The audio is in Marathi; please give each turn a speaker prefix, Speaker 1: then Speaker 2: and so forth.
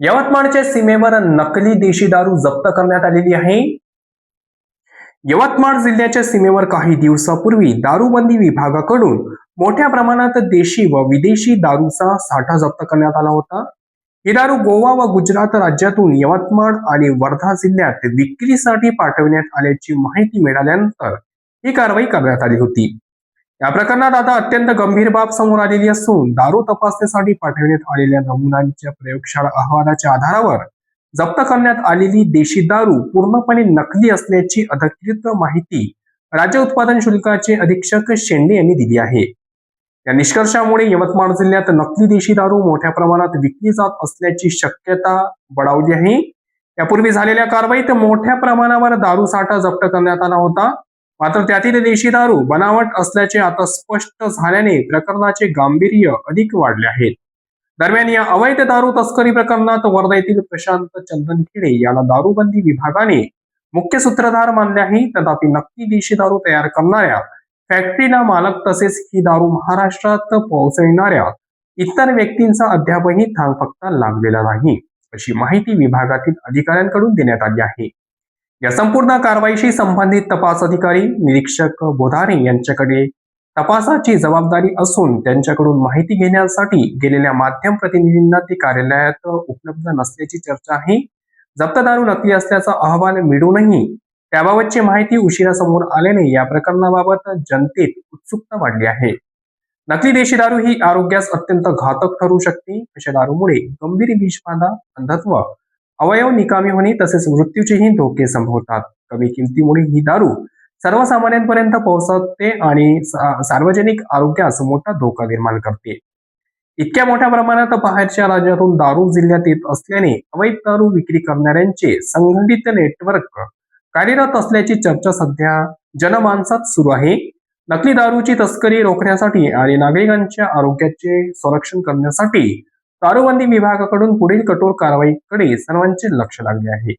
Speaker 1: यवतमाळच्या सीमेवर नकली देशी दारू जप्त करण्यात आलेली आहे। यवतमाळ जिल्ह्याच्या सीमेवर काही दिवसापूर्वी दारूबंदी विभागाकडून मोठ्या प्रमाणात देशी व विदेशी दारूचा साठा जप्त करण्यात आला होता। ही दारू गोवा व गुजरात राज्यातून यवतमाळ आणि वर्धा जिल्ह्यात विक्रीसाठी पाठवण्यात आल्याची माहिती मिळाल्यानंतर ही कारवाई करण्यात आली होती। या प्रकरणात आता अत्यंत गंभीर बाब समोर आलेली असून दारू तपासणीसाठी पाठवण्यात आलेल्या नमुन्यांच्या प्रयोगशाळा अहवालाच्या आधारावर जप्त करण्यात आलेली देशी दारू पूर्णपणे नकली असल्याची अधिकृत माहिती राज्य उत्पादन शुल्काचे अधीक्षक शेंडे यांनी दिली आहे। या निष्कर्षामुळे यवतमाळ जिल्ह्यात नकली देशी दारू मोठ्या प्रमाणात विकली जात असल्याची शक्यता बळावली आहे। यापूर्वी झालेल्या कारवाईत मोठ्या प्रमाणावर दारू साठा जप्त करण्यात आला होता, मात्र त्यातील देशी दारू बनावट असल्याचे आता स्पष्ट झाल्याने प्रकरणाचे गांभीर्य अधिक वाढले आहे। दरम्यान या अवैध दारू तस्करी प्रकरणात वर्धा येथील प्रशांत चंदनखेडे याला दारूबंदी विभागाने मुख्य सूत्रधार मानले आहे। तथापि नकली देशी दारू तयार करणाऱ्या फॅक्टरीला मालक तसेच ही दारू महाराष्ट्रात पोहोचविणाऱ्या इतर व्यक्तींचा अद्यापही थांगपत्ता लागलेला नाही, अशी माहिती विभागातील अधिकाऱ्यांकडून देण्यात आली आहे। या संपूर्ण कारवाईशी संबंधित तपास अधिकारी निरीक्षक बोधारे यांच्याकडे तपासाची जबाबदारी असून त्यांच्याकडून माहिती घेण्यासाठी गेलेल्या माध्यम प्रतिनिधींना ते कार्यालयात उपलब्ध नसल्याची चर्चा आहे। जप्त दारू नकली असल्याचा अहवाल मिळूनही त्याबाबतची माहिती उशिरा समोर आल्याने या प्रकरणाबाबत जनतेत उत्सुकता वाढली आहे। नकली देशी दारू ही आरोग्यास अत्यंत घातक ठरू शकते। अशा दारूमुळे गंभीर विषबाधा, अंधत्व, अवयव निकामी होणे तसेच मृत्यूचेही धोके संभवतात। कमी किमतीमुळे ही दारू सर्वसामान्यांपर्यंत पोहोचते आणि सार्वजनिक आरोग्यास मोठा धोका निर्माण करते। इतक्या मोठ्या प्रमाणात बाहेरच्या राज्यातून दारू जिल्ह्यात येत असल्याने अवैध दारू विक्री करणाऱ्यांचे संघटित नेटवर्क कार्यरत असल्याची चर्चा सध्या जनमानसात सुरू आहे। नकली दारूची तस्करी रोखण्यासाठी आणि नागरिकांच्या आरोग्याचे संरक्षण करण्यासाठी दारूबंदी विभागाकडून पुढील कठोर कारवाईकडे सर्वांचे लक्ष लागले आहे।